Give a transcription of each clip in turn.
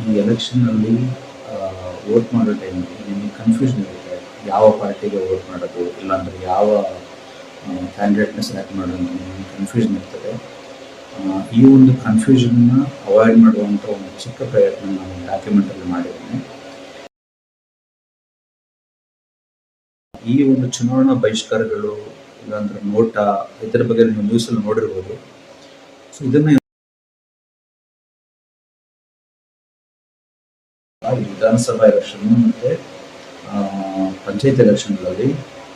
ಈ ಎಲೆಕ್ಷನ್ನಲ್ಲಿ ವೋಟ್ ಮಾಡೋ ಟೈಮಲ್ಲಿ ನಿಮಗೆ ಕನ್ಫ್ಯೂಷನ್ ಇರುತ್ತೆ. ಯಾವ ಪಾರ್ಟಿಗೆ ವೋಟ್ ಮಾಡೋದು, ಇಲ್ಲಾಂದರೆ ಯಾವ ಕ್ಯಾಂಡಿಡೇಟ್ನ ಸೆಲೆಕ್ಟ್ ಮಾಡೋದು ಅಂತ ನಿಮಗೆ ಕನ್ಫ್ಯೂಷನ್ ಇರ್ತದೆ. ಈ ಒಂದು ಕನ್ಫ್ಯೂಷನ್ನ ಅವಾಯ್ಡ್ ಮಾಡುವಂಥ ಒಂದು ಚಿಕ್ಕ ಪ್ರಯತ್ನ ನಾನು ಡಾಕ್ಯುಮೆಂಟಲ್ಲಿ ಮಾಡಿದ್ದೇನೆ. ಈ ಒಂದು ಚುನಾವಣಾ ಬಹಿಷ್ಕಾರಗಳು ಇಲ್ಲಾಂದ್ರೆ ನೋಟ, ಇದರ ಬಗ್ಗೆ ನೀವು ನ್ಯೂಸಲ್ಲಿ ನೋಡಿರ್ಬೋದು. ಸೊ ಇದನ್ನ ವಿಧಾನಸಭಾ ಎಲೆಕ್ಷನ್ ಮತ್ತು ಪಂಚಾಯತ್ ಎಲೆಕ್ಷನ್ಗಳಲ್ಲಿ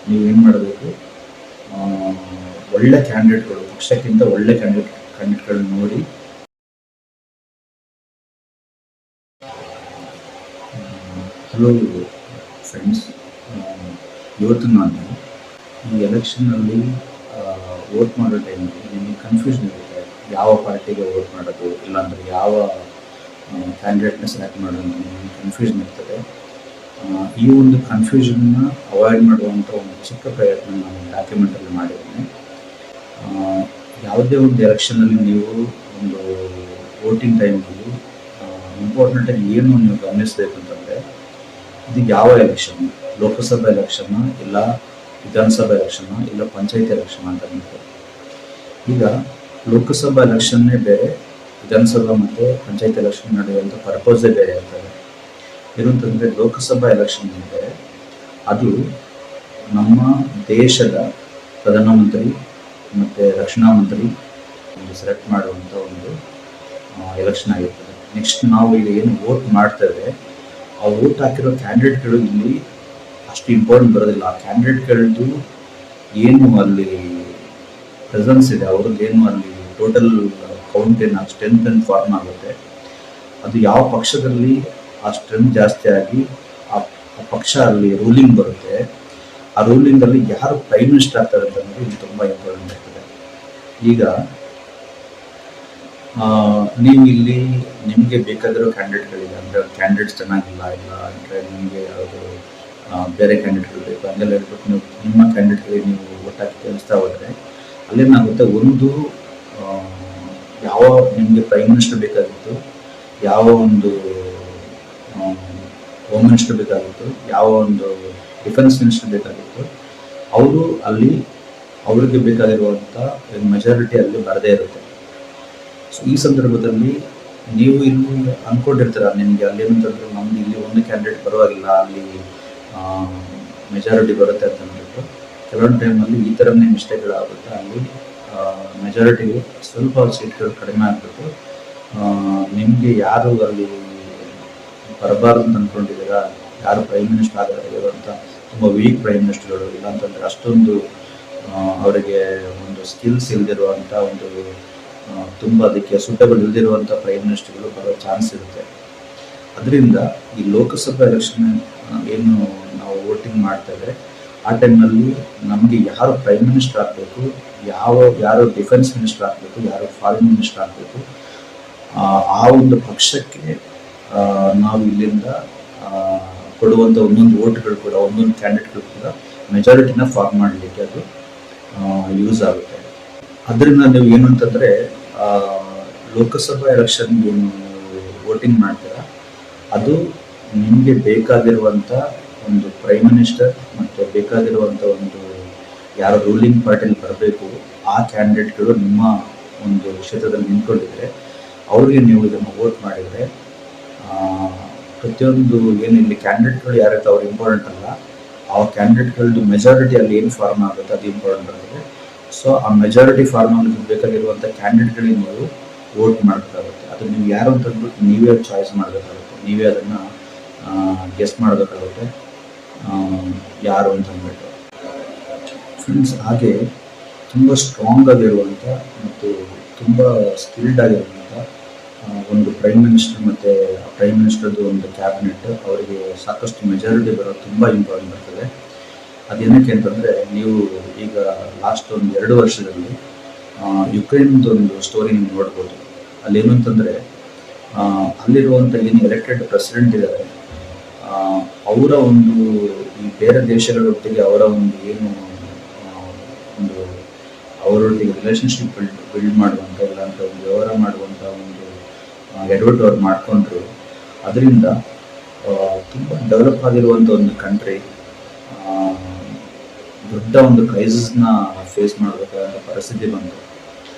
ನೀವು ಏನು ಮಾಡಬೇಕು, ಒಳ್ಳೆ ಕ್ಯಾಂಡಿಡೇಟ್ಗಳು, ಪಕ್ಷಕ್ಕಿಂತ ಒಳ್ಳೆ ಕ್ಯಾಂಡಿಡೇಟ್ಗಳನ್ನ ನೋಡಿ ಹಲೋ ಫ್ರೆಂಡ್ಸ್, ಇವತ್ತು ನಾನು ಈ ಎಲೆಕ್ಷನ್ನಲ್ಲಿ ವೋಟ್ ಮಾಡೋ ಟೈಮಲ್ಲಿ ನಿಮಗೆ ಕನ್ಫ್ಯೂಷನ್ ಇರುತ್ತೆ. ಯಾವ ಪಾರ್ಟಿಗೆ ವೋಟ್ ಮಾಡೋದು, ಇಲ್ಲಾಂದರೆ ಯಾವ ಕ್ಯಾಂಡಿಡೇಟ್ನ ಸೆಲೆಕ್ಟ್ ಮಾಡೋದು ಅಂತ ನಿಮಗೆ ಕನ್ಫ್ಯೂಷನ್ ಇರ್ತದೆ. ಈ ಒಂದು ಕನ್ಫ್ಯೂಷನ್ನ ಅವಾಯ್ಡ್ ಮಾಡುವಂಥ ಒಂದು ಚಿಕ್ಕ ಪ್ರಯತ್ನ ನಾನು ಡಾಕ್ಯುಮೆಂಟಲ್ಲಿ ಮಾಡಿದ್ದೇನೆ. ಯಾವುದೇ ಒಂದು ಎಲೆಕ್ಷನಲ್ಲಿ ನೀವು ಒಂದು ವೋಟಿಂಗ್ ಟೈಮಲ್ಲಿ ಇಂಪಾರ್ಟೆಂಟಾಗಿ ಏನು ನೀವು ಗಮನಿಸಬೇಕು ಅಂತಂದರೆ, ಇದು ಯಾವ ಎಲೆಕ್ಷನ್, ಲೋಕಸಭಾ ಎಲೆಕ್ಷನ್ನ, ಇಲ್ಲ ವಿಧಾನಸಭಾ ಎಲೆಕ್ಷನ್ನ, ಇಲ್ಲ ಪಂಚಾಯತ್ ಎಲೆಕ್ಷನ್ ಅಂತ ಹೇಳ್ತಾರೆ. ಈಗ ಲೋಕಸಭಾ ಎಲೆಕ್ಷನ್ನೇ ಬೇರೆ, ವಿಧಾನಸಭಾ ಮತ್ತು ಪಂಚಾಯತ್ ಎಲೆಕ್ಷನ್ ನಡೆಯುವಂಥ ಪರ್ಪೋಸೇ ಬೇರೆ ಇರ್ತದೆ. ಏನಂತಂದರೆ, ಲೋಕಸಭಾ ಎಲೆಕ್ಷನ್ ಅಂದರೆ ಅದು ನಮ್ಮ ದೇಶದ ಪ್ರಧಾನಮಂತ್ರಿ ಮತ್ತು ರಕ್ಷಣಾ ಮಂತ್ರಿ ಒಂದು ಸೆಲೆಕ್ಟ್ ಮಾಡುವಂಥ ಒಂದು ಎಲೆಕ್ಷನ್ ಆಗಿರ್ತದೆ. ನೆಕ್ಸ್ಟ್ ನಾವು ಈಗ ಏನು ವೋಟ್ ಮಾಡ್ತೇವೆ, ಆ ವೋಟ್ ಹಾಕಿರೋ ಕ್ಯಾಂಡಿಡೇಟ್ಗಳು ಇಲ್ಲಿ ಅಷ್ಟು ಇಂಪಾರ್ಟೆಂಟ್ ಬರೋದಿಲ್ಲ. ಆ ಕ್ಯಾಂಡಿಡೇಟ್ಗಳದ್ದು ಏನು ಅಲ್ಲಿ ಪ್ರೆಸೆನ್ಸ್ ಇದೆ, ಅವ್ರದ್ದು ಏನು ಅಲ್ಲಿ ಟೋಟಲ್ ಕೌಂಟ್ ಏನು ಸ್ಟ್ರೆಂತ್ ಅಂಡ್ ಫಾರ್ಮ್ ಆಗುತ್ತೆ, ಅದು ಯಾವ ಪಕ್ಷದಲ್ಲಿ ಆ ಸ್ಟ್ರೆಂತ್ ಜಾಸ್ತಿ ಆಗಿ ಆ ಪಕ್ಷ ಅಲ್ಲಿ ರೂಲಿಂಗ್ ಬರುತ್ತೆ, ಆ ರೂಲಿಂಗಲ್ಲಿ ಯಾರು ಪ್ರೈಮ್ ಮಿನಿಸ್ಟರ್ ಆಗ್ತಾರೆ ಅಂತಂದರೆ ಇದು ತುಂಬ ಇಂಪಾರ್ಟೆಂಟ್ ಆಗ್ತದೆ. ಈಗ ನೀವು ಇಲ್ಲಿ ನಿಮಗೆ ಬೇಕಾಗಿರೋ ಕ್ಯಾಂಡಿಡೇಟ್ಗಳಿದೆ ಅಂದರೆ ಕ್ಯಾಂಡಿಡೇಟ್ಸ್ ಚೆನ್ನಾಗಿಲ್ಲ, ಇಲ್ಲ ಅಂದರೆ ನಿಮಗೆ ಯಾವುದು ಬೇರೆ ಕ್ಯಾಂಡಿಡೇಟ್ಗಳು ಬೇಕು, ಹಂಗೆಲ್ಲ ಹೇಳ್ಬಿಟ್ಟು ನೀವು ನಿಮ್ಮ ಕ್ಯಾಂಡಿಡೇಟ್ಗಳಿಗೆ ನೀವು ವೋಟ್ ಹಾಕಿ ತಿಳಿಸ್ತಾ ಹೋದರೆ ಅಲ್ಲೇನಾಗುತ್ತೆ, ಒಂದು ಯಾವ ನಿಮಗೆ ಪ್ರೈಮ್ ಮಿನಿಸ್ಟರ್ ಬೇಕಾಗಿತ್ತು, ಯಾವ ಒಂದು ಹೋಮ್ ಮಿನಿಸ್ಟರ್ ಬೇಕಾಗಿತ್ತು, ಯಾವ ಒಂದು ಡಿಫೆನ್ಸ್ ಮಿನಿಸ್ಟರ್ ಬೇಕಾಗಿತ್ತು, ಅವರು ಅಲ್ಲಿ ಅವರಿಗೆ ಬೇಕಾಗಿರುವಂಥ ಮೆಜಾರಿಟಿ ಅಲ್ಲಿ ಬರದೇ ಇರುತ್ತೆ. ಸೊ ಈ ಸಂದರ್ಭದಲ್ಲಿ ನೀವು ಇಲ್ಲಿ ಅಂದ್ಕೊಂಡಿರ್ತೀರ, ನಿಮಗೆ ಅಲ್ಲಿ ಏನಂತಂದ್ರೆ ನಮ್ದು ಇಲ್ಲಿ ಒಂದು ಕ್ಯಾಂಡಿಡೇಟ್ ಬರುವಾಗಿಲ್ಲ, ಅಲ್ಲಿ ಮೆಜಾರಿಟಿ ಬರುತ್ತೆ ಅಂತ ಅಂದ್ಬಿಟ್ಟು ಕೆಲವೊಂದು ಟೈಮಲ್ಲಿ ಈ ಥರನೇ ಮಿಸ್ಟೇಕ್ಗಳಾಗುತ್ತೆ. ಅಲ್ಲಿ ಮೆಜಾರಿಟಿಗೆ ಸ್ವಲ್ಪ ಸೀಟ್ಗಳು ಕಡಿಮೆ ಆಗಿಬಿಟ್ಟು ನಿಮಗೆ ಯಾರು ಅಲ್ಲಿ ಬರಬಾರ್ದು ಅಂತ ಅಂದ್ಕೊಂಡಿದ್ದೀರಾ, ಯಾರು ಪ್ರೈಮ್ ಮಿನಿಸ್ಟರ್ ಆಗಿರುವಂಥ ತುಂಬ ವೀಕ್ ಪ್ರೈಮ್ ಮಿನಿಸ್ಟರ್ಗಳು, ಇಲ್ಲ ಅಂತಂದರೆ ಅಷ್ಟೊಂದು ಅವರಿಗೆ ಒಂದು ಸ್ಕಿಲ್ಸ್ ಇಲ್ಲದಿರುವಂಥ, ಒಂದು ತುಂಬ ಅದಕ್ಕೆ ಸೂಟಬಲ್ ಇಲ್ಲದಿರುವಂಥ ಪ್ರೈಮ್ ಮಿನಿಸ್ಟರ್ಗಳು ಬರೋ ಚಾನ್ಸ್ ಇರುತ್ತೆ. ಅದರಿಂದ ಈ ಲೋಕಸಭಾ ಎಲೆಕ್ಷನ್ ಏನು ನಾವು ವೋಟಿಂಗ್ ಮಾಡ್ತೇವೆ, ಆ ಟೈಮಲ್ಲಿ ನಮಗೆ ಯಾರು ಪ್ರೈಮ್ ಮಿನಿಸ್ಟರ್ ಆಗಬೇಕು, ಯಾರು ಡಿಫೆನ್ಸ್ ಮಿನಿಸ್ಟರ್ ಆಗಬೇಕು, ಯಾರು ಫಾರಿನ್ ಮಿನಿಸ್ಟರ್ ಆಗಬೇಕು, ಆ ಒಂದು ಪಕ್ಷಕ್ಕೆ ನಾವು ಇಲ್ಲಿಂದ ಕೊಡುವಂಥ ಒಂದೊಂದು ವೋಟ್ಗಳು ಕೂಡ, ಒಂದೊಂದು ಕ್ಯಾಂಡಿಡೇಟ್ಗಳು ಕೂಡ ಮೆಜಾರಿಟಿನ ಫಾರ್ಮ್ ಮಾಡಲಿಕ್ಕೆ ಅದು ಯೂಸ್ ಆಗುತ್ತೆ. ಅದರಿಂದ ನೀವು ಏನು ಅಂತಂದರೆ, ಲೋಕಸಭಾ ಎಲೆಕ್ಷನ್ ಏನು ವೋಟಿಂಗ್ ಮಾಡ್ತೀರಾ, ಅದು ನಿಮಗೆ ಬೇಕಾಗಿರುವಂಥ ಒಂದು ಪ್ರೈಮ್ ಮಿನಿಸ್ಟರ್ ಮತ್ತು ಬೇಕಾಗಿರುವಂಥ ಒಂದು ಯಾರು ರೂಲಿಂಗ್ ಪಾರ್ಟಿಯಲ್ಲಿ ಬರಬೇಕು, ಆ ಕ್ಯಾಂಡಿಡೇಟ್ಗಳು ನಿಮ್ಮ ಒಂದು ಕ್ಷೇತ್ರದಲ್ಲಿ ನಿಂತ್ಕೊಂಡಿದ್ರೆ ಅವ್ರಿಗೆ ನೀವು ಇದನ್ನು ವೋಟ್ ಮಾಡಿದರೆ, ಪ್ರತಿಯೊಂದು ಏನು ಇಲ್ಲಿ ಕ್ಯಾಂಡಿಡೇಟ್ಗಳು ಯಾರೈತೆ ಅವ್ರು ಇಂಪಾರ್ಟೆಂಟ್ ಅಲ್ಲ, ಆ ಕ್ಯಾಂಡಿಡೇಟ್ಗಳದ್ದು ಮೆಜಾರಿಟಿ ಅಲ್ಲಿ ಏನು ಫಾರ್ಮ್ ಆಗುತ್ತೆ ಅದು ಇಂಪಾರ್ಟೆಂಟ್ ಆಗುತ್ತೆ. ಸೊ ಆ ಮೆಜಾರಿಟಿ ಫಾರ್ಮ್ ಆಗಲಿಕ್ಕೆ ಬೇಕಾಗಿರುವಂಥ ಕ್ಯಾಂಡಿಡೇಟ್ಗಳಿಗೆ ನೀವು ವೋಟ್ ಮಾಡಬೇಕಾಗುತ್ತೆ. ಅದು ನೀವು ಯಾರು ಅಂತ ಅಂದ್ಬಿಟ್ಟು ನೀವೇ ಚಾಯ್ಸ್ ಮಾಡಬೇಕಾಗುತ್ತೆ, ನೀವೇ ಅದನ್ನು ಗೆಸ್ ಮಾಡಬೇಕಾಗುತ್ತೆ ಯಾರು ಅಂತ ಅಂದ್ಬಿಟ್ಟು. ಫ್ರೆಂಡ್ಸ್, ಹಾಗೆ ತುಂಬ ಸ್ಟ್ರಾಂಗ್ ಆಗಿರುವಂಥ ಮತ್ತು ತುಂಬ ಸ್ಕಿಲ್ಡ್ ಆಗಿರುವಂಥ ಒಂದು ಪ್ರೈಮ್ ಮಿನಿಸ್ಟರ್ ಮತ್ತು ಪ್ರೈಮ್ ಮಿನಿಸ್ಟರ್ದು ಒಂದು ಕ್ಯಾಬಿನೆಟ್ ಅವರಿಗೆ ಸಾಕಷ್ಟು ಮೆಜಾರಿಟಿ ಬರೋದು ತುಂಬ ಇಂಪಾರ್ಟೆಂಟ್ ಆಗ್ತದೆ. ಅದೇನಕ್ಕೆ ಅಂತಂದರೆ, ನೀವು ಈಗ ಲಾಸ್ಟ್ ಒಂದು 2 ವರ್ಷದಲ್ಲಿ ಯುಕ್ರೇನ್ದೊಂದು ಸ್ಟೋರಿ ನೀವು ನೋಡ್ಬೋದು. ಅಲ್ಲೇನು ಅಂತಂದರೆ, ಅಲ್ಲಿರುವಂಥ ಏನು ಎಲೆಕ್ಟೆಡ್ ಪ್ರೆಸಿಡೆಂಟ್ ಇದ್ದಾರೆ, ಅವರ ಒಂದು ಈ ಬೇರೆ ದೇಶಗಳೊಟ್ಟಿಗೆ ಅವರ ಒಂದು ಏನು ಒಂದು ಅವರೊಟ್ಟಿಗೆ ರಿಲೇಷನ್ಶಿಪ್ ಬಿಲ್ಡ್ ಮಾಡುವಂಥ, ಇಲ್ಲಾಂತ ಒಂದು ವ್ಯವಹಾರ ಮಾಡುವಂಥ ಒಂದು ಎಡವಟ್ಟು ಅವ್ರು ಮಾಡಿಕೊಂಡ್ರು. ಅದರಿಂದ ತುಂಬ ಡೆವಲಪ್ ಆಗಿರುವಂಥ ಒಂದು ಕಂಟ್ರಿ ದೊಡ್ಡ ಒಂದು ಕ್ರೈಸಿಸ್ನ ಫೇಸ್ ಮಾಡಬೇಕಾದ ಪರಿಸ್ಥಿತಿ ಬಂತು.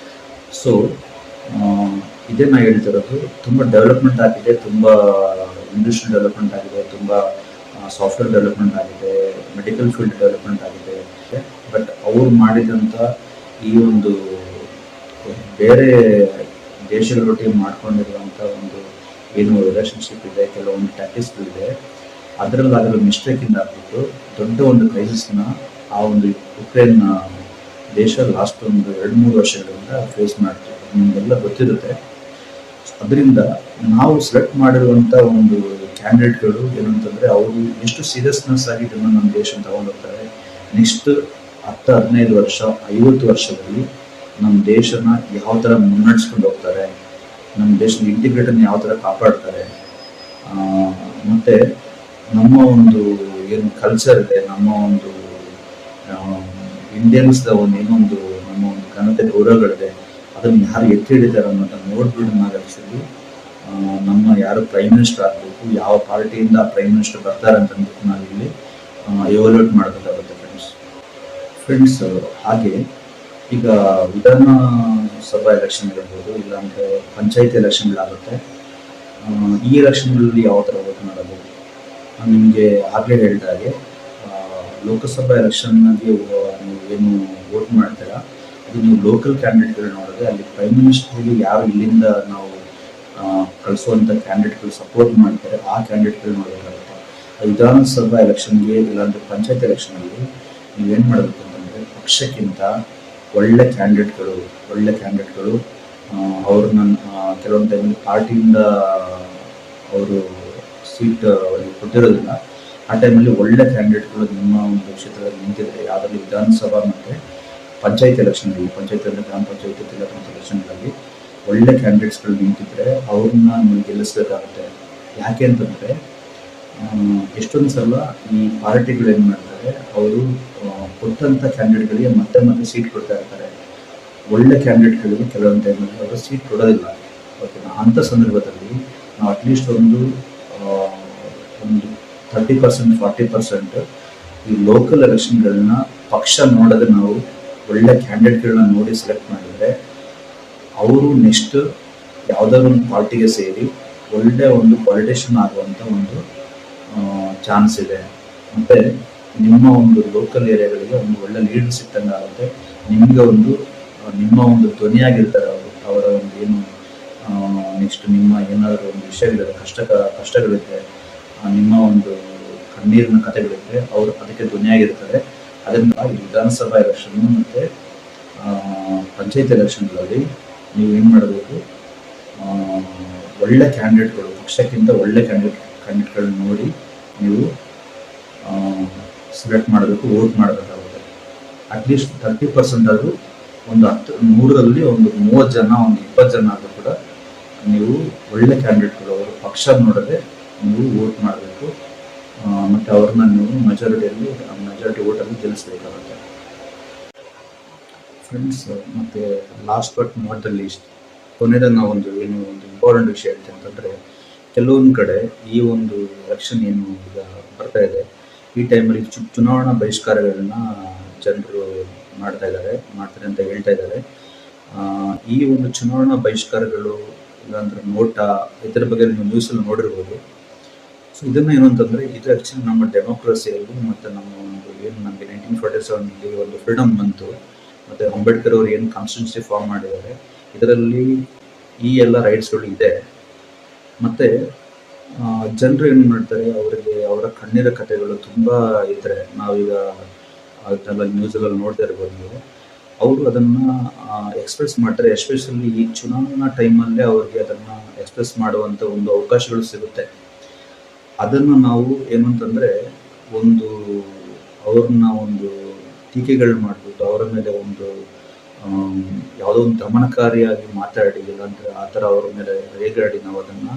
ಸೊ ಇದೇ ನಾ ಹೇಳ್ತಿರೋದು, ತುಂಬ ಡೆವಲಪ್ಮೆಂಟ್ ಆಗಿದೆ, ತುಂಬ ಇಂಡಸ್ಟ್ರಿ ಡೆವಲಪ್ಮೆಂಟ್ ಆಗಿದೆ, ತುಂಬ ಸಾಫ್ಟ್ವೇರ್ ಡೆವಲಪ್ಮೆಂಟ್ ಆಗಿದೆ, ಮೆಡಿಕಲ್ ಫೀಲ್ಡ್ ಡೆವಲಪ್ಮೆಂಟ್ ಆಗಿದೆ. ಬಟ್ ಅವ್ರು ಮಾಡಿದಂಥ ಈ ಒಂದು ಬೇರೆ ದೇಶಗಳೊಟ್ಟಿಗೆ ಮಾಡ್ಕೊಂಡಿರುವಂಥ ಒಂದು ಏನು ರಿಲೇಷನ್ಶಿಪ್ ಇದೆ, ಕೆಲವೊಂದು ಟ್ಯಾಕ್ಟಿಕ್ಸ್ಗಳಿದೆ, ಅದರಲ್ಲಿ ಮಿಸ್ಟೇಕಿಂದ ಆಗ್ಬಿಟ್ಟು ದೊಡ್ಡ ಒಂದು ಕ್ರೈಸಿಸ್ನ ಆ ಒಂದು ಯುಕ್ರೇನ್ ದೇಶ ಲಾಸ್ಟ್ ಒಂದು 2-3 ವರ್ಷಗಳಿಂದ ಫೇಸ್ ಮಾಡ್ತೀವಿ. ನಿಮಗೆಲ್ಲ ಗೊತ್ತಿರುತ್ತೆ. ಅದರಿಂದ ನಾವು ಸೆಲೆಕ್ಟ್ ಮಾಡಿರುವಂಥ ಒಂದು ಕ್ಯಾಂಡಿಡೇಟ್ಗಳು ಏನಂತಂದರೆ, ಅವರು ಎಷ್ಟು ಸೀರಿಯಸ್ನೆಸ್ ಆಗಿ ಇದನ್ನು ನಮ್ಮ ದೇಶ ತಗೊಂಡೋಗ್ತಾರೆ, ನೆಕ್ಸ್ಟ್ 10-15 ವರ್ಷ 50 ವರ್ಷದಲ್ಲಿ ನಮ್ಮ ದೇಶನ ಯಾವ ಥರ ಮುನ್ನಡೆಸ್ಕೊಂಡು ಹೋಗ್ತಾರೆ, ನಮ್ಮ ದೇಶದ ಇಂಟಿಗ್ರಿಟಿನ ಯಾವ ಥರ ಕಾಪಾಡ್ತಾರೆ, ಮತ್ತು ನಮ್ಮ ಒಂದು ಏನು ಕಲ್ಚರ್ ಇದೆ, ನಮ್ಮ ಒಂದು ಇಂಡಿಯನ್ಸ್ದ ಒಂದು ಏನೊಂದು ನಮ್ಮ ಒಂದು ಘನತೆ ಗೌರವಗಳಿದೆ, ಅದನ್ನು ಯಾರು ಎತ್ತಿ ಹಿಡಿತಾರೆ ಅನ್ನೋದನ್ನು ನೋಡ್ಬಿಟ್ಟು ನಾವು ಆ್ಯಕ್ಚುಲಿ ನಮ್ಮ ಯಾರು ಪ್ರೈಮ್ ಮಿನಿಸ್ಟರ್ ಆಗಬೇಕು, ಯಾವ ಪಾರ್ಟಿಯಿಂದ ಆ ಪ್ರೈಮ್ ಮಿನಿಸ್ಟರ್ ಬರ್ತಾರೆ ಅಂತಂದ್ಬಿಟ್ಟು ನಾವಿಲ್ಲಿ ಎವಾಲ್ಯೂಟ್ ಮಾಡಬೇಕಾಗುತ್ತೆ ಫ್ರೆಂಡ್ಸ್. ಹಾಗೆ ಈಗ ವಿಧಾನಸಭಾ ಎಲೆಕ್ಷನ್ ಇರ್ಬೋದು, ಇಲ್ಲಾಂದರೆ ಪಂಚಾಯತಿ ಎಲೆಕ್ಷನ್ಗಳಾಗುತ್ತೆ. ಈ ಎಲೆಕ್ಷನ್ಗಳಲ್ಲಿ ಯಾವ ಥರ ವೋಟ್ ಮಾಡೋದು, ನಾನು ನಿಮಗೆ ಆಗಲೇ ಹೇಳಿದ ಹಾಗೆ ಲೋಕಸಭಾ ಎಲೆಕ್ಷನ್ಗೆ ನೀವು ಏನು ವೋಟ್ ಮಾಡ್ತೀರಾ ಅದು ನೀವು ಲೋಕಲ್ ಕ್ಯಾಂಡಿಡೇಟ್ಗಳು ನೋಡಿದ್ರೆ ಅಲ್ಲಿ ಪ್ರೈಮ್ ಮಿನಿಸ್ಟರ್ಗೆ ಯಾರು ಇಲ್ಲಿಂದ ನಾವು ಕಳಿಸುವಂಥ ಕ್ಯಾಂಡಿಡೇಟ್ಗಳು ಸಪೋರ್ಟ್ ಮಾಡ್ತಾರೆ ಆ ಕ್ಯಾಂಡಿಡೇಟ್ಗಳು ನೋಡಬೇಕಾಗುತ್ತೆ. ವಿಧಾನಸಭಾ ಎಲೆಕ್ಷನ್ಗೆ ಇಲ್ಲಾಂದರೆ ಪಂಚಾಯತ್ ಎಲೆಕ್ಷನಲ್ಲಿ ನೀವೇನು ಮಾಡಬೇಕು ಅಂತಂದರೆ, ಪಕ್ಷಕ್ಕಿಂತ ಒಳ್ಳೆ ಕ್ಯಾಂಡಿಡೇಟ್ಗಳು ಅವ್ರನ್ನ ಕೆಲವೊಂದು ಟೈಮಲ್ಲಿ ಪಾರ್ಟಿಯಿಂದ ಅವರು ಸೀಟ್ ಅವರಿಗೆ ಕೊಟ್ಟಿರೋದಿಲ್ಲ. ಆ ಟೈಮಲ್ಲಿ ಒಳ್ಳೆ ಕ್ಯಾಂಡಿಡೇಟ್ಗಳು ನಿಮ್ಮ ಒಂದು ಕ್ಷೇತ್ರದಲ್ಲಿ ನಿಂತಿದ್ರೆ, ಯಾವುದರಲ್ಲಿ ವಿಧಾನಸಭಾ ಮತ್ತು ಪಂಚಾಯತ್ ಎಲೆಕ್ಷನ್ನಲ್ಲಿ, ಪಂಚಾಯತ್ ಅಂದರೆ ಗ್ರಾಮ ಪಂಚಾಯತಿ ಜಿಲ್ಲಾ ಪಂಚಾಯತ್ ಎಲೆಕ್ಷನ್ಗಳಲ್ಲಿ ಒಳ್ಳೆ ಕ್ಯಾಂಡಿಡೇಟ್ಸ್ಗಳು ನಿಂತಿದ್ರೆ ಅವ್ರನ್ನ ನೀವು ಗೆಲ್ಲಿಸ್ಬೇಕಾಗುತ್ತೆ. ಯಾಕೆ ಅಂತಂದರೆ, ಎಷ್ಟೊಂದು ಸಲ ಈ ಪಾರ್ಟಿಗಳು ಏನು ಮಾಡ್ತಾರೆ, ಅವರು ಕೊಟ್ಟಂಥ ಕ್ಯಾಂಡಿಡೇಟ್ಗಳಿಗೆ ಮತ್ತೆ ಮತ್ತೆ ಸೀಟ್ ಕೊಡ್ತಾ ಇರ್ತಾರೆ. ಒಳ್ಳೆ ಕ್ಯಾಂಡಿಡೇಟ್ಗಳಿಗೆ ಕೆಲವೊಂದು ಟೈಮಲ್ಲಿ ಅವರು ಸೀಟ್ ಕೊಡೋದಿಲ್ಲ. ಓಕೆನಾ? ಅಂಥ ಸಂದರ್ಭದಲ್ಲಿ ನಾವು ಅಟ್ಲೀಸ್ಟ್ ಒಂದು 30% 40% ಈ ಲೋಕಲ್ ಎಲೆಕ್ಷನ್ಗಳನ್ನ ಪಕ್ಷ ನೋಡೋದು ನಾವು ಒಳ್ಳೆ ಕ್ಯಾಂಡಿಡೇಟ್ಗಳನ್ನ ನೋಡಿ ಸೆಲೆಕ್ಟ್ ಮಾಡಿದರೆ ಅವರು ನೆಕ್ಸ್ಟ್ ಯಾವುದಾದ್ರು ಒಂದು ಪಾರ್ಟಿಗೆ ಸೇರಿ ಒಳ್ಳೆ ಒಂದು ಪಾಲಿಟಿಷಿಯನ್ ಆಗುವಂಥ ಒಂದು ಚಾನ್ಸ್ ಇದೆ. ಮತ್ತು ನಿಮ್ಮ ಒಂದು ಲೋಕಲ್ ಏರಿಯಾಗಳಿಗೆ ಒಂದು ಒಳ್ಳೆ ಲೀಡರ್ ಸಿಕ್ಕಂಗೆ ಆಗುತ್ತೆ. ನಿಮಗೆ ಒಂದು ನಿಮ್ಮ ಒಂದು ಧ್ವನಿಯಾಗಿರ್ತಾರೆ ಅವರು. ಅವರ ಒಂದು ಏನು ನೆಕ್ಸ್ಟ್ ನಿಮ್ಮ ಏನಾದರೂ ಒಂದು ವಿಷಯಗಳಿದೆ, ಕಷ್ಟಗಳಿದೆ, ನಿಮ್ಮ ಒಂದು ಕಣ್ಣೀರಿನ ಕಥೆಗಳಿದ್ರೆ ಅವರು ಅದಕ್ಕೆ ಧ್ವನಿಯಾಗಿರ್ತಾರೆ. ಅದರಿಂದ ಈ ವಿಧಾನಸಭಾ ಎಲೆಕ್ಷನ್ ಮತ್ತು ಪಂಚಾಯತ್ ಎಲೆಕ್ಷನ್ಗಳಲ್ಲಿ ನೀವು ಏನು ಮಾಡಬೇಕು, ಒಳ್ಳೆ ಕ್ಯಾಂಡಿಡೇಟ್ಗಳು, ಪಕ್ಷಕ್ಕಿಂತ ಒಳ್ಳೆ ಕ್ಯಾಂಡಿಡೇಟ್ಗಳನ್ನ ನೋಡಿ ನೀವು ಸೆಲೆಕ್ಟ್ ಮಾಡಬೇಕು, ವೋಟ್ ಮಾಡಬೇಕಾಗುತ್ತೆ. ಅಟ್ಲೀಸ್ಟ್ 30% ಆದರೂ ಒಂದು 100ರಲ್ಲಿ ಒಂದು 30 ಜನ, ಒಂದು 20 ಜನ ಆದರೂ ಕೂಡ ನೀವು ಒಳ್ಳೆ ಕ್ಯಾಂಡಿಡೇಟ್ಗಳು, ಅವರು ಪಕ್ಷ ನೋಡದೆ ನೀವು ವೋಟ್ ಮಾಡಬೇಕು. ಮತ್ತು ಅವ್ರನ್ನ ನೀವು ಮೆಜಾರಿಟಿ ವೋಟಲ್ಲಿ ಗೆಲ್ಲಿಸಬೇಕಾಗುತ್ತೆ ಫ್ರೆಂಡ್ಸ್. ಮತ್ತು last but not the least, ಕೊನೆಯದಾಗಿ ನಾವು ಒಂದು ಇಂಪಾರ್ಟೆಂಟ್ ವಿಷಯ ಹೇಳ್ತೀನಿ ಅಂತಂದರೆ, ಕೆಲವೊಂದು ಕಡೆ ಈ ಒಂದು ಎಲೆಕ್ಷನ್ ಏನು ಈಗ ಬರ್ತಾ ಇದೆ, ಈ ಟೈಮಲ್ಲಿ ಚುನಾವಣಾ ಬಹಿಷ್ಕಾರಗಳನ್ನ ಜನರು ಮಾಡ್ತಾರೆ ಅಂತ ಹೇಳ್ತಾ ಇದ್ದಾರೆ. ಈ ಒಂದು ಚುನಾವಣಾ ಬಹಿಷ್ಕಾರಗಳು ಇಲ್ಲಾಂದ್ರೆ ನೋಟ, ಇದರ ಬಗ್ಗೆ ನೀವು ನ್ಯೂಸಲ್ಲಿ ನೋಡಿರ್ಬೋದು. ಸೊ ಇದನ್ನು ಏನು ಅಂತಂದರೆ, ಇದು ಆ್ಯಕ್ಚುಲಿ ನಮ್ಮ ಡೆಮೋಕ್ರಸಿಯಲ್ಲಿ ಮತ್ತು ನಮ್ಮ ಒಂದು ಏನು ನಮಗೆ 1947ನಲ್ಲಿ ಒಂದು ಫ್ರೀಡಮ್ ಬಂತು, ಮತ್ತು ಅಂಬೇಡ್ಕರ್ ಅವರು ಏನು ಕಾನ್ಸ್ಟಿಟ್ಯೂನ್ಸಿ ಫಾರ್ಮ್ ಮಾಡಿದ್ದಾರೆ, ಇದರಲ್ಲಿ ಈ ಎಲ್ಲ ರೈಟ್ಸ್ಗಳು ಇದೆ. ಮತ್ತು ಜನರು ಏನು ಮಾಡ್ತಾರೆ, ಅವರಿಗೆ ಅವರ ಕಣ್ಣೀರ ಕಥೆಗಳು ತುಂಬ ಇದ್ದರೆ, ನಾವೀಗ ಅದನ್ನೆಲ್ಲ ನ್ಯೂಸಲ್ಲಿ ನೋಡ್ತಾ ಇರ್ಬೋದು ನೀವು, ಅವರು ಅದನ್ನು ಎಕ್ಸ್ಪ್ರೆಸ್ ಮಾಡ್ತಾರೆ. ಎಸ್ಪೆಷಲಿ ಈ ಚುನಾವಣಾ ಟೈಮಲ್ಲೇ ಅವ್ರಿಗೆ ಅದನ್ನು ಎಕ್ಸ್ಪ್ರೆಸ್ ಮಾಡುವಂಥ ಒಂದು ಅವಕಾಶಗಳು ಸಿಗುತ್ತೆ. ಅದನ್ನು ನಾವು ಏನು ಅಂತಂದರೆ, ಅವ್ರನ್ನ ಒಂದು ಟೀಕೆಗಳು ಮಾಡಿಬಿಟ್ಟು ಅವರ ಮೇಲೆ ಒಂದು ಯಾವುದೋ ಒಂದು ದಮನಕಾರಿಯಾಗಿ ಮಾತಾಡಿ, ಇಲ್ಲಾಂದರೆ ಆ ಥರ ಅವ್ರ ಮೇಲೆ ರೇಗಾಡಿ ನಾವು ಅದನ್ನು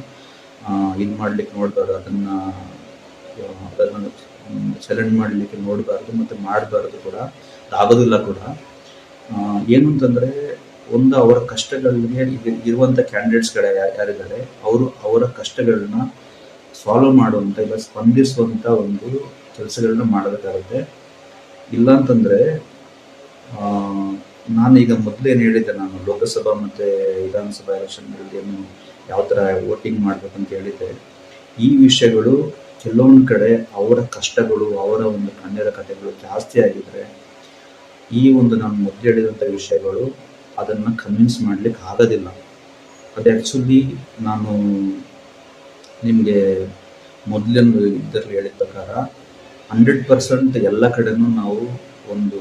ಇದು ಮಾಡಲಿಕ್ಕೆ ನೋಡಬಾರ್ದು, ಅದನ್ನು ಚಲನೆ ಮಾಡಲಿಕ್ಕೆ ನೋಡಬಾರ್ದು ಮತ್ತು ಮಾಡಬಾರ್ದು ಕೂಡ, ಆಗೋದಿಲ್ಲ ಕೂಡ. ಏನು ಅಂತಂದರೆ, ಅವರ ಕಷ್ಟಗಳಿಗೆ ಇರುವಂಥ ಕ್ಯಾಂಡಿಡೇಟ್ಸ್ಗಳು ಯಾರಿದ್ದಾರೆ, ಅವರ ಕಷ್ಟಗಳನ್ನ ಸಾಲ್ವ್ ಮಾಡುವಂಥ ಇಲ್ಲ ಸ್ಪಂದಿಸುವಂಥ ಒಂದು ಕೆಲಸಗಳನ್ನ ಮಾಡಬೇಕಾಗುತ್ತೆ. ಇಲ್ಲ ಅಂತಂದರೆ ನಾನೀಗ ಮೊದಲೇನು ಹೇಳಿದ್ದೆ, ನಾನು ಲೋಕಸಭಾ ಮತ್ತು ವಿಧಾನಸಭಾ ಎಲೆಕ್ಷನ್ಗಳಲ್ಲಿ ಏನು ಯಾವ ಥರ ವೋಟಿಂಗ್ ಮಾಡಬೇಕಂತ ಹೇಳಿದ್ದೆ. ಈ ವಿಷಯಗಳು ಕೆಲವೊಂದು ಕಡೆ ಅವರ ಕಷ್ಟಗಳು, ಅವರ ಒಂದು ಕಣ್ಣೀರ ಕಥೆಗಳು ಜಾಸ್ತಿ ಆಗಿದ್ರೆ ಈ ಒಂದು ನಾನು ಮೊದಲು ಹೇಳಿದಂಥ ವಿಷಯಗಳು ಅದನ್ನು ಕನ್ವಿನ್ಸ್ ಮಾಡಲಿಕ್ಕೆ ಆಗೋದಿಲ್ಲ. ಅದು ಆ್ಯಕ್ಚುಲಿ ನಾನು ನಿಮಗೆ ಮೊದಲೊಂದು ಇದರಲ್ಲಿ ಹೇಳಿದ ಪ್ರಕಾರ 100% ಎಲ್ಲ ಕಡೆನೂ ನಾವು ಒಂದು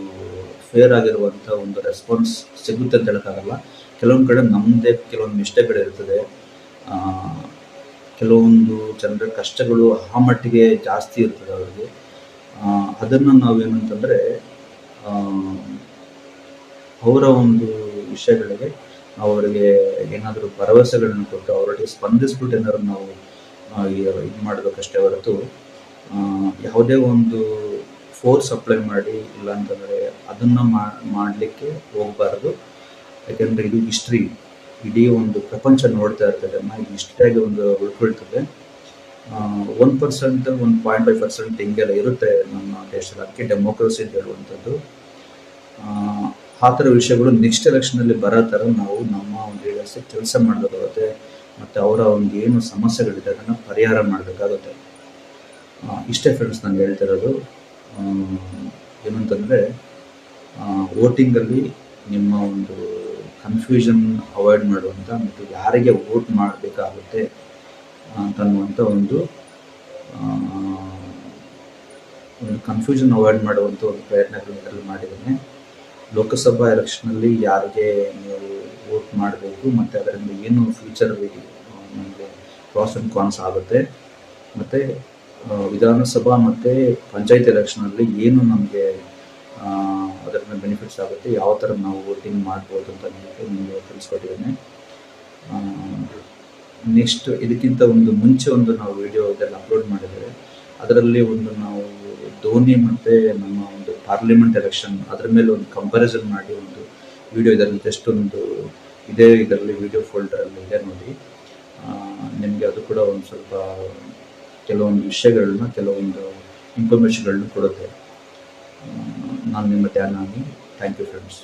ಫೇರ್ ಆಗಿರುವಂಥ ಒಂದು ರೆಸ್ಪಾನ್ಸ್ ಸಿಗುತ್ತೆ ಅಂತ ಹೇಳೋಕ್ಕಾಗಲ್ಲ. ಕೆಲವೊಂದು ಕಡೆ ನಮ್ಮದೇ ಕೆಲವೊಂದು ಮಿಸ್ಟೇಕ್ಗಳಿರ್ತದೆ. ಕೆಲವೊಂದು ಜನರ ಕಷ್ಟಗಳು ಆ ಮಟ್ಟಿಗೆ ಜಾಸ್ತಿ ಇರ್ತದೆ ಅವರಿಗೆ. ಅದನ್ನು ನಾವೇನಂತಂದರೆ ಅವರ ಒಂದು ವಿಷಯಗಳಿಗೆ ಅವರಿಗೆ ಏನಾದರೂ ಭರವಸೆಗಳನ್ನು ಕೊಟ್ಟು ಅವರಿಗೆ ಸ್ಪಂದಿಸ್ಬಿಟ್ಟು ಏನಾದ್ರು ನಾವು ಇದು ಮಾಡಬೇಕಷ್ಟೇ ಹೊರತು ಯಾವುದೇ ಒಂದು ಫೋರ್ಸ್ ಅಪ್ಲೈ ಮಾಡಿ ಇಲ್ಲ ಅಂತಂದರೆ ಅದನ್ನು ಮಾಡಲಿಕ್ಕೆ ಹೋಗಬಾರ್ದು. ಯಾಕೆಂದರೆ ಇದು ಹಿಸ್ಟ್ರಿ, ಇಡೀ ಒಂದು ಪ್ರಪಂಚ ನೋಡ್ತಾ ಇರ್ತದೆ, ಇದು ಹಿಸ್ಟ್ರಿಯಾಗಿ ಒಂದು ಉಳ್ಕೊಳ್ತದೆ. 1%, 1.5% ಹಿಂಗೆಲ್ಲ ಇರುತ್ತೆ ನಮ್ಮ ದೇಶದಲ್ಲಿ. ಅದಕ್ಕೆ ಡೆಮೋಕ್ರಸಿ ಅಂತ ಹೇಳುವಂಥದ್ದು. ಆ ಥರ ವಿಷಯಗಳು ನೆಕ್ಸ್ಟ್ ಎಲೆಕ್ಷನಲ್ಲಿ ಬರೋ ಥರ ನಾವು ನಮ್ಮ ಒಂದು ಲೀಡರ್ಸಿಗೆ ಕೆಲಸ ಮಾಡಬೇಕಾಗುತ್ತೆ. ಮತ್ತು ಅವರ ಒಂದು ಏನು ಸಮಸ್ಯೆಗಳಿದೆ ಅದನ್ನು ಪರಿಹಾರ ಮಾಡಬೇಕಾಗುತ್ತೆ. ಇಷ್ಟೇ ಫ್ರೆಂಡ್ಸ್ ನಾನು ಹೇಳ್ತಿರೋದು. ಏನಂತಂದರೆ ವೋಟಿಂಗಲ್ಲಿ ನಿಮ್ಮ ಒಂದು ಕನ್ಫ್ಯೂಷನ್ ಅವಾಯ್ಡ್ ಮಾಡುವಂಥ ಮತ್ತು ಯಾರಿಗೆ ವೋಟ್ ಮಾಡಬೇಕಾಗುತ್ತೆ ಅಂತನ್ನುವಂಥ ಒಂದು ಕನ್ಫ್ಯೂಷನ್ ಅವಾಯ್ಡ್ ಮಾಡುವಂಥ ಒಂದು ಪ್ರಯತ್ನಗಳು ಇದರಲ್ಲಿ ಮಾಡಿದ್ದೇನೆ. ಲೋಕಸಭಾ ಎಲೆಕ್ಷನಲ್ಲಿ ಯಾರಿಗೆ ನೀವು ವೋಟ್ ಮಾಡಬೇಕು ಮತ್ತು ಅದರಿಂದ ಏನು ಫ್ಯೂಚರಲ್ಲಿ ನಮಗೆ ಪ್ರಾಸ್ ಆ್ಯಂಡ್ ಕಾನ್ಸ್ ಆಗುತ್ತೆ, ಮತ್ತು ವಿಧಾನಸಭಾ ಮತ್ತು ಪಂಚಾಯತ್ ಎಲೆಕ್ಷನಲ್ಲಿ ಏನು ನಮಗೆ ಅದರಿಂದ ಬೆನಿಫಿಟ್ಸ್ ಆಗುತ್ತೆ, ಯಾವ ಥರ ನಾವು ವೋಟಿಂಗ್ ಮಾಡ್ಬೋದು ಅಂತ ನಿಮಗೆ ತಿಳಿಸ್ಕೊಟ್ಟಿದ್ದೇನೆ. ನೆಕ್ಸ್ಟ್ ಇದಕ್ಕಿಂತ ಒಂದು ಮುಂಚೆ ಒಂದು ನಾವು ವಿಡಿಯೋ ಇದೆಲ್ಲ ಅಪ್ಲೋಡ್ ಮಾಡಿದರೆ ಅದರಲ್ಲಿ ಒಂದು ನಾವು ಧೋನಿ ಮತ್ತು ನಮ್ಮ ಒಂದು ಪಾರ್ಲಿಮೆಂಟ್ ಎಲೆಕ್ಷನ್ ಅದರ ಮೇಲೆ ಒಂದು ಕಂಪ್ಯಾರಿಸನ್ ಮಾಡಿ ಒಂದು ವಿಡಿಯೋ ಇದರಲ್ಲಿ ಜಸ್ಟ್ ಒಂದು ಇದೇ ಇದರಲ್ಲಿ ವಿಡಿಯೋ ಫೋಲ್ಡರಲ್ಲಿ ಇದೆ ನೋಡಿ. ನಿಮಗೆ ಅದು ಕೂಡ ಒಂದು ಸ್ವಲ್ಪ ಕೆಲವೊಂದು ವಿಷಯಗಳನ್ನ ಕೆಲವೊಂದು ಇನ್ಫಾರ್ಮೇಷನ್ಗಳನ್ನ ಕೊಡುತ್ತೆ. ನಾನು ನಿಮ್ಮ ಧ್ಯಾನ. Thank you friends.